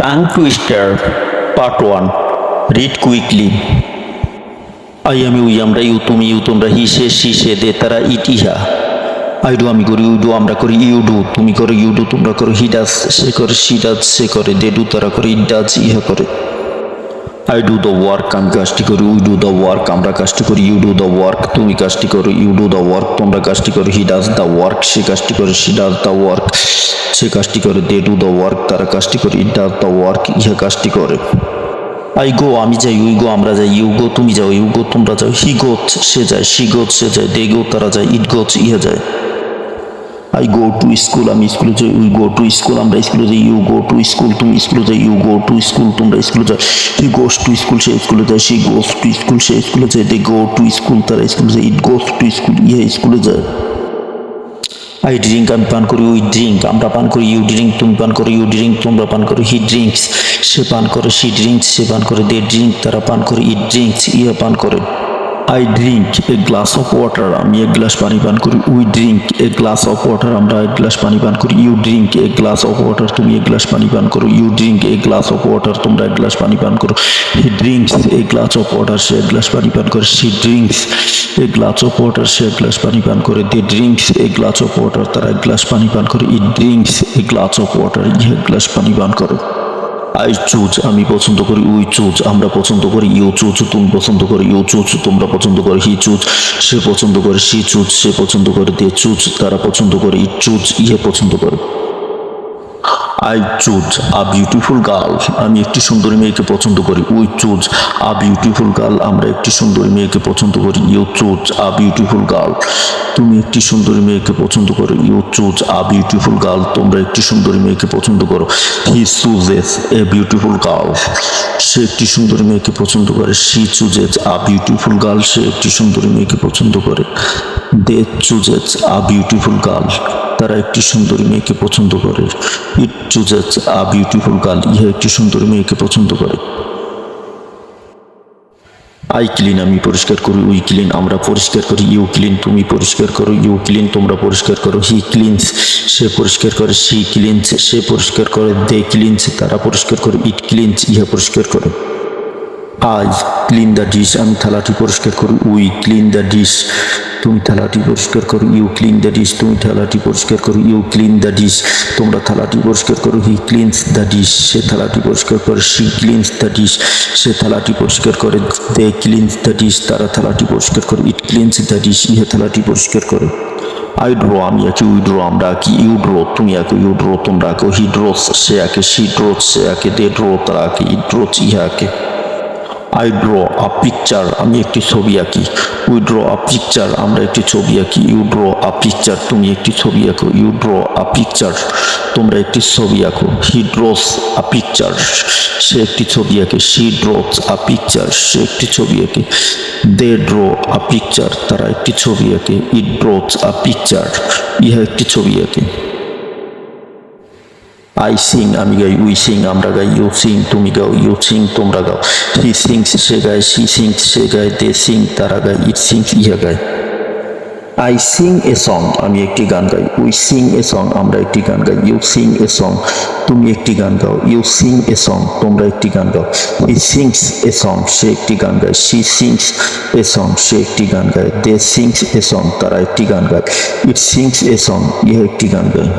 Tongue Twister Part 1. Read quickly. I am you, আমরা you, তুমি you, তোমরা হি, সে, C, সে, দে, তারা, ইট, ইহা। আই ডু, আমি করি, ইউ ডু, আমরা করি, ইউ ডু, তুমি করো, ইউ ডু, তোমরা করো, হি ডাজ, সে করে, সি ডাজ, সে করে, দে ডু, তারা করে, ইট ডাজ, ইহা করে। আই ডু দ্য ওয়ার্ক, আমি কাজটি করি, উই ডু দ্য ওয়ার্ক, আমরা কাজটি করি, ইউ ডু দ্য ওয়ার্ক, তুমি কাজটি করো, ইউ ডু দ্য ওয়ার্ক, তোমরা কাজটি করো, হি ডাজ দ্য ওয়ার্ক, সে কাজটি করে, সি ডাজ দ্য ওয়ার্ক, সে কাজটি করে, দে ডু দ্য ওয়ার্ক, তারা কাজটি করে, ইট ডাজ দ্য ওয়ার্ক, ইহা কাজটি করে। আই গো, আমি যাই, উই গো, আমরা যাই, ইউ গো, তুমি যাও, ইউ গো, তোমরা যাও, হি গোথ, সে যায়, সি গোথ, সে যায়, দে গো, তারা যায়, ইট গোথ, ইহা যায়। আই গো টু স্কুল, আমি স্কুলে যাই, উই গো টু স্কুল, আমরা স্কুলে যাই, ইউ গো টু স্কুল, তুমি স্কুলে যাই, ইউ গো টু স্কুল, তোমরা স্কুলে যাও, হি গোস টু স্কুল, সে স্কুলে যায়, সি গোস টু স্কুল, সে স্কুলে যায়, দে গো টু স্কুল, তারা স্কুলে যায়, ইট গোস টু স্কুল, ইহা স্কুলে যায়। আই ড্রিঙ্ক, আমি পান করি, উই ড্রিঙ্ক, আমরা পান করি, ইউ ড্রিঙ্ক, তুমি পান করো, ইউ ড্রিঙ্ক, তোমরা পান করো, হি ড্রিঙ্কস, সে পান করে, সি ড্রিঙ্কস, সে পান করে, দে ড্রিঙ্ক, তারা পান করে, ইট ড্রিঙ্কস, ইহা পান করে। I drink a glass of water, আমি এক গ্লাস পানি পান করি, we drink a glass of water, আমরা এক গ্লাস পানি পান করি, you drink a glass of water, তুমি এক গ্লাস পানি পান করো, you drink a glass of water, তোমরা এক গ্লাস পানি পান করো, he drinks a glass of water, সে এক গ্লাস পানি পান করে, she drinks a glass of water, সে এক গ্লাস পানি পান করে, they drinks a glass of water, তারা এক গ্লাস পানি পান করে, it drinks a glass of water, ইহা এক গ্লাস পানি পান করে। আই চুজ, আমি পছন্দ করি, উই চুজ, আমরা পছন্দ করি, ইউ চুজ, তুমি পছন্দ করো, ইউ চুজ, তোমরা পছন্দ করো, হি চুজ, সে পছন্দ করে, সি চুজ, সে পছন্দ করে, দে চুজ, তারা পছন্দ করে, ইট চুজ, ইহে পছন্দ করে। I choose a beautiful girl, আমি একটি সুন্দরী মেয়েকে পছন্দ করি, we choose a beautiful girl, আমরা একটি সুন্দরী মেয়েকে পছন্দ করি, you choose a beautiful girl, তুমি একটি সুন্দরী মেয়েকে পছন্দ করো, you choose a beautiful girl, তোমরা একটি সুন্দরী মেয়েকে পছন্দ করো, he chooses a beautiful girl, সে একটি সুন্দরী মেয়েকে পছন্দ করে, she chooses a beautiful girl, সে একটি সুন্দরী মেয়েকে পছন্দ করে, দে চুজেস আ বিউটিফুল গার্ল, তারা একটি সুন্দরী মেয়েকে পছন্দ করে, it chooses a beautiful girl, ইহা একটি সুন্দরী মেয়েকে পছন্দ করে। আই ক্লিন, আমি পরিষ্কার করি, উই ক্লিন, আমরা পরিষ্কার করি, ইউ ক্লিন, তুমি পরিষ্কার করো, ইউ ক্লিন, তোমরা পরিষ্কার করো, হি ক্লিনস, সে পরিষ্কার করে, সি ক্লিনস, সে পরিষ্কার করে, দে ক্লিনস, তারা পরিষ্কার করে, ইট ক্লিনস, ইহা পরিষ্কার করে। আই ক্লিন দ্য ডিশ, আমি থালাটি পরিষ্কার করি, উই ক্লিন দ্য ডিশ, তুমি থালাটি পরিষ্কার করো, ইউ ক্লিন দ্য ডিশ, তুমি থালাটি পরিষ্কার করো, ইউ ক্লিন দ্য ডিশ, তোমরা থালাটি পরিষ্কার করো, হি ক্লিনস দ্য ডিশ, সে থালাটি পরিষ্কার করে, সি ক্লিনস দ্য ডিশ, সে থালাটি পরিষ্কার করে, দে ক্লিনস দ্য ডিশ, তারা থালাটি পরিষ্কার করে, ইট ক্লিনস দ্য ডিশ, ইহা থালাটি পরিষ্কার করে। আই ড্র, আমি আঁকি, উই ড্র, আমরা আঁকি, ইউ ড্র, তুমি আঁকো, ইউ ড্র, তোমরা আঁকো, হি ড্রোস, সে আঁকে, সি ড্রোস, সে আঁকে, দে ড্র, তারা আঁকে, ইট ড্রোস, ইহা আঁকে। আই ড্র আ পিকচার, আমি একটি ছবি আঁকি, উই ড্র আ পিকচার, আমরা একটি ছবি আঁকি, ইউ ড্র আ পিকচার, তুমি একটি ছবি আঁকো, ইউ ড্র আ পিকচার, তোমরা একটি ছবি আঁকো, হি ড্রস আ পিকচার, সে একটি ছবি আঁকে, সি ড্রস আ পিকচার, সে একটি ছবি আঁকে, দে ড্র আ পিকচার, তারা একটি ছবি আঁকে, ইট ড্রস আ পিকচার, ইহা একটি ছবি আঁকে। আই সিং, আমি গাই, উই সিং, আমরা গাই, ইউ সিং, তুমি গাও, ইউ সিং, তোমরা গাও, হি সিংস, সে গায়, সি সিংস, সে গায়, দে সিং, তারা গায়, ইট সিংস, ইহা গায়। আই সিং এ সং, আমি একটি গান গাই, উই সিং এ সং, আমরা একটি গান গাই, ইউ সিং এ সং, তুমি একটি গান গাও, ইউ সিং এ সং, তোমরা একটি গান গাও, হি সিংস এ সং, সে একটি গান গায়, সি সিংস এ সং, সে একটি গান গায়, দে সিংস এ সং, তারা একটি গান গায়, ইট সিংস এ সং, ইহা একটি গান গায়।